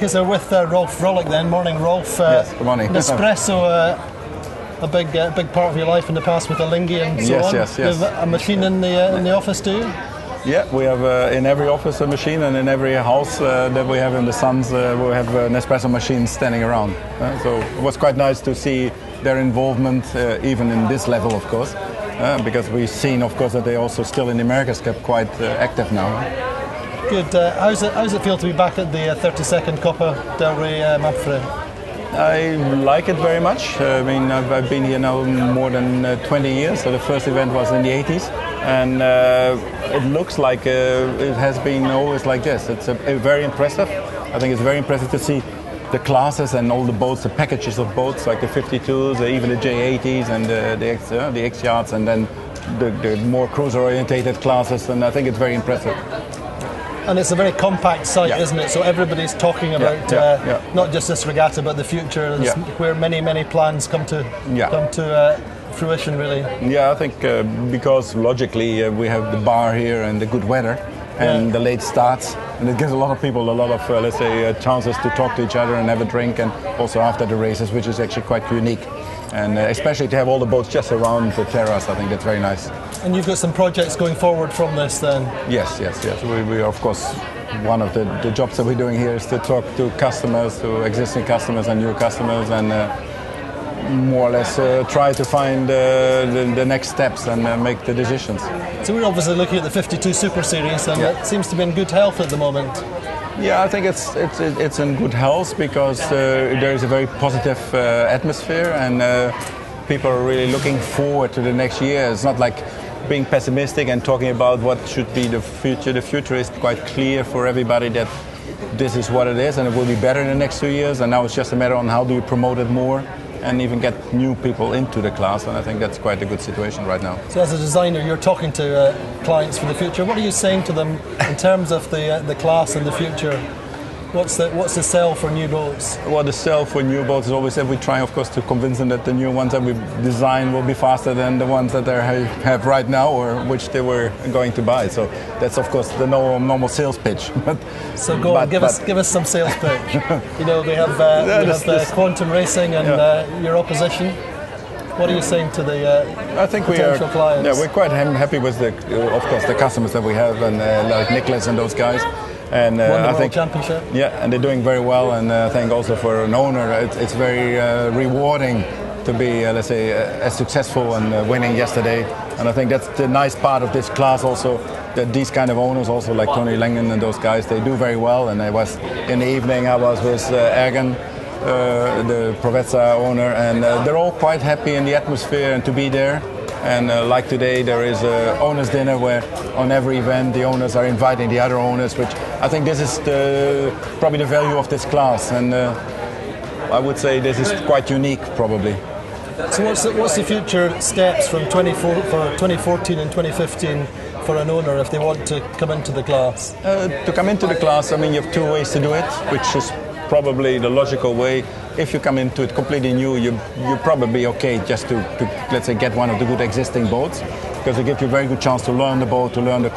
because they're with Rolf Vrolijk then. Morning, Rolf. Yes, good morning. Nespresso, a big part of your life in the past with the Lingy and so on. Yes. You have a machine in the office, do you? Yeah, we have in every office a machine, and in every house that we have in the Suns, we have Nespresso machines standing around. So it was quite nice to see their involvement, even in this level, of course, because we've seen, of course, that they also still in the Americas kept quite active now. Good. How's it feel to be back at the 32nd Copa del Rey MAPFRE? I like it very much. I mean, I've been here now more than 20 years, so the first event was in the 80s. And it looks like it has been always like this. It's very impressive. I think it's very impressive to see the classes and all the boats, the packages of boats, like the 52s, even the J80s and the X Yachts, and then the more cruiser-orientated classes. And I think it's very impressive. And it's a very compact site, isn't it? So everybody's talking about not just this regatta, but the future, where many plans come to fruition, really. Yeah, I think because logically we have the bar here and the good weather and the late starts, and it gives a lot of people a lot of let's say chances to talk to each other and have a drink, and also after the races, which is actually quite unique. And especially to have all the boats just around the terrace, I think that's very nice. And you've got some projects going forward from this then? Yes. We are, of course, one of the jobs that we're doing here is to talk to customers, to existing customers and new customers, and more or less try to find the next steps and make the decisions. So we're obviously looking at the 52 Super Series, and it seems to be in good health at the moment. Yeah, I think it's in good health because there is a very positive atmosphere, and people are really looking forward to the next year. It's not like being pessimistic and talking about what should be the future. The future is quite clear for everybody that this is what it is, and it will be better in the next 2 years. And now it's just a matter on how do you promote it more and even get new people into the class, and I think that's quite a good situation right now. So as a designer, you're talking to clients for the future. What are you saying to them in terms of the class and the future? What's the sell for new boats? Well, the sell for new boats is always that we try, of course, to convince them that the new ones that we design will be faster than the ones that they have right now, or which they were going to buy. So that's, of course, the normal sales pitch. So go on, give us some sales pitch. You know, we have quantum racing and your opposition. What are you saying to the potential clients? Yeah, we're quite happy with of course, the customers that we have, and like Nicholas and those guys. And I think championship. Yeah, and they're doing very well. And I think also for an owner, it's very rewarding to be, let's say, as successful and winning yesterday. And I think that's the nice part of this class also, that these kind of owners, also like Tony Langen and those guys, they do very well. And I was in the evening, I was with Ergen, the Provezza owner, and they're all quite happy in the atmosphere and to be there. And like today, there is an owners' dinner where on every event the owners are inviting the other owners, which I think this is probably the value of this class. And I would say this is quite unique, probably. So what's the future steps from 2014 and 2015 for an owner if they want to come into the class? To come into the class, I mean, you have two ways to do it, which is probably the logical way. If you come into it completely new, you're probably okay just to let's say get one of the good existing boats, because it gives you a very good chance to learn the boat, to learn the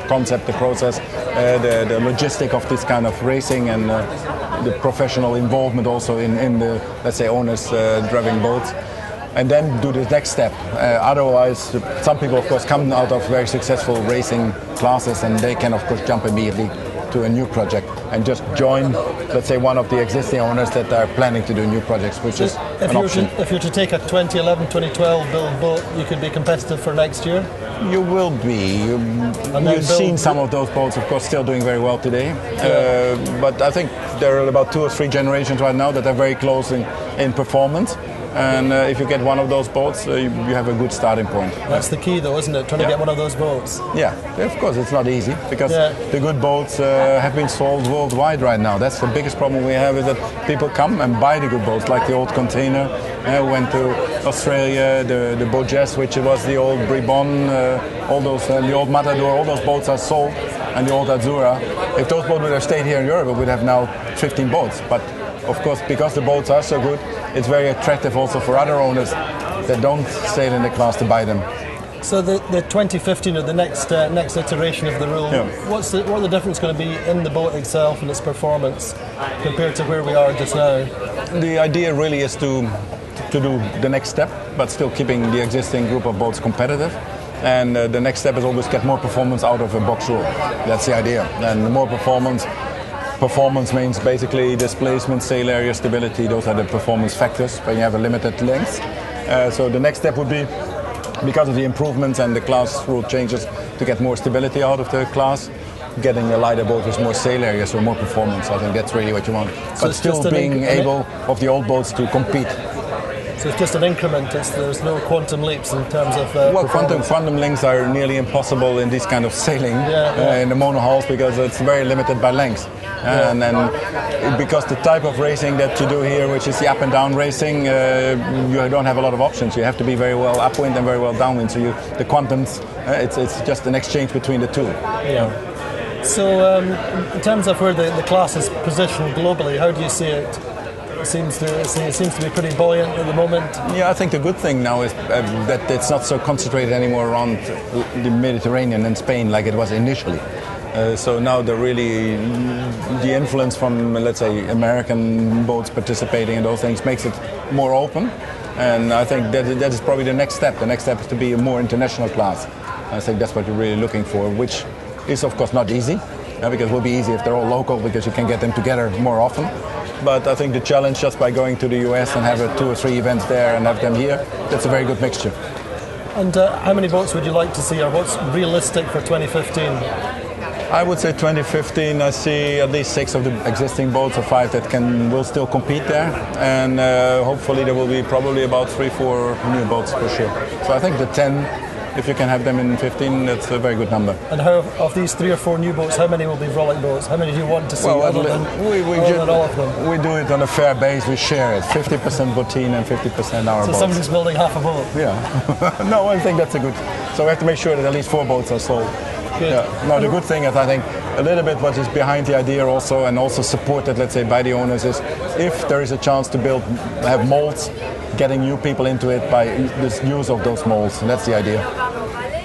concept, the process, the logistic of this kind of racing, and the professional involvement also in the, let's say, owners driving boats, and then do the next step. Otherwise, some people, of course, come out of very successful racing classes, and they can, of course, jump immediately to a new project and just join, let's say, one of the existing owners that are planning to do new projects, which is an option. If you're to take a 2011, 2012 build boat, you could be competitive for next year? You will be. You've seen some of those boats, of course, still doing very well today. But I think there are about 2 or 3 generations right now that are very close in performance. And if you get one of those boats, you have a good starting point. That's the key, though, isn't it? Trying to get one of those boats. Yeah, of course, it's not easy, because the good boats have been sold worldwide right now. That's the biggest problem we have, is that people come and buy the good boats, like the old container. Went to Australia, the Bojes, which was the old Bribon, all those, the old Matador, all those boats are sold, and the old Azura. If those boats would have stayed here in Europe, we would have now 15 boats. But of course, because the boats are so good, it's very attractive also for other owners that don't sail in the class to buy them. So the 2015 or the next iteration of the rule, what are the difference going to be in the boat itself and its performance compared to where we are just now? The idea really is to do the next step, but still keeping the existing group of boats competitive. And the next step is always get more performance out of a box rule. That's the idea. And the more performance means basically displacement, sail area, stability. Those are the performance factors when you have a limited length. So the next step would be, because of the improvements and the class rule changes, to get more stability out of the class, getting a lighter boat with more sail area, so more performance. I think that's really what you want. So but still being able of the old boats to compete. So it's just an increment, there's no quantum leaps in terms of quantum links are nearly impossible in this kind of sailing in the monohulls, because it's very limited by length. And because the type of racing that you do here, which is the up and down racing, you don't have a lot of options. You have to be very well upwind and very well downwind. So the quantums, it's just an exchange between the two. Yeah. So in terms of where the class is positioned globally, how do you see it? It seems to be pretty buoyant at the moment. Yeah, I think the good thing now is that it's not so concentrated anymore around the Mediterranean and Spain like it was initially. So now the influence from, let's say, American boats participating in those things makes it more open. And I think that is probably the next step. The next step is to be a more international class. I think that's what you're really looking for, which is of course not easy, because it will be easy if they're all local, because you can get them together more often. But I think the challenge, just by going to the US and have 2 or 3 events there and have them here, that's a very good mixture. And how many boats would you like to see, or what's realistic for 2015? I would say 2015, I see at least 6 of the existing boats, or 5 that will still compete there. And hopefully there will be probably about 3-4 new boats for sure. So I think the 10, if you can have them in 15, that's a very good number. And how, of these 3 or 4 new boats, how many will be Vrolijk boats? How many do you want to see other than all of them? We do it on a fair base, we share it. 50% Bottine and 50% our boats. So somebody's building half a boat? Yeah. No, I think that's a good... So we have to make sure that at least 4 boats are sold. Good. Yeah. No, the good thing is, I think, a little bit what is behind the idea also, and also supported, let's say, by the owners, is if there is a chance to have molds, getting new people into it by this use of those molds. And that's the idea.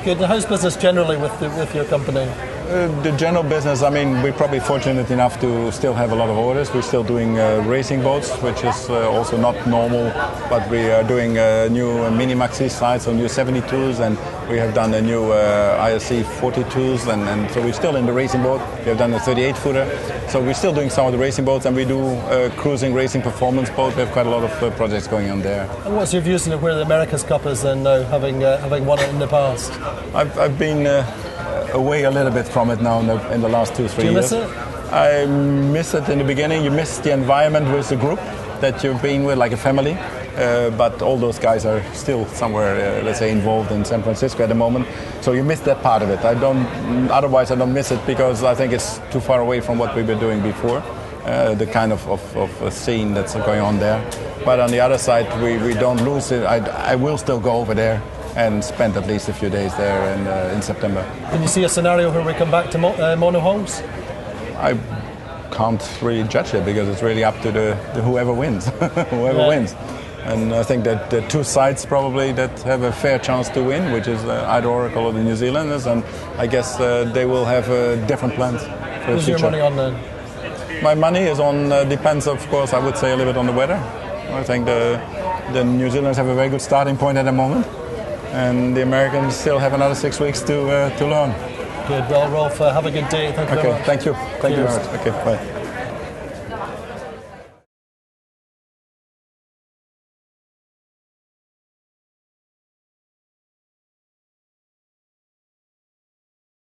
Good. And how's business generally with your company? The general business, I mean, we're probably fortunate enough to still have a lot of orders. We're still doing racing boats, which is also not normal, but we are doing new mini-maxi size, so new 72s, and we have done a new ISC 42s, and so we're still in the racing boat. We have done a 38-footer, so we're still doing some of the racing boats, and we do cruising racing performance boat. We have quite a lot of projects going on there. And what's your views on where the America's Cup is then now, having won it in the past? I've been away a little bit from it now in the last 2-3 years. Do you miss it? I miss it in the beginning. You miss the environment with the group that you've been with, like a family. But all those guys are still somewhere, let's say, involved in San Francisco at the moment. So you miss that part of it. Otherwise I don't miss it, because I think it's too far away from what we were doing before. The kind of a scene that's going on there. But on the other side, we don't lose it. I will still go over there and spend at least a few days there in September. Can you see a scenario where we come back to monohulls? I can't really judge it, because it's really up to the whoever wins. Whoever wins. And I think that the 2 sides probably that have a fair chance to win, which is either Oracle or the New Zealanders, and I guess they will have different plans for the future. Who's your money on then? My money is on, depends of course, I would say a little bit on the weather. I think the New Zealanders have a very good starting point at the moment, and the Americans still have another 6 weeks to learn. Good. Well, Rolf, have a good day. Thank you very much. Thank you. Thank you very much. Okay, bye.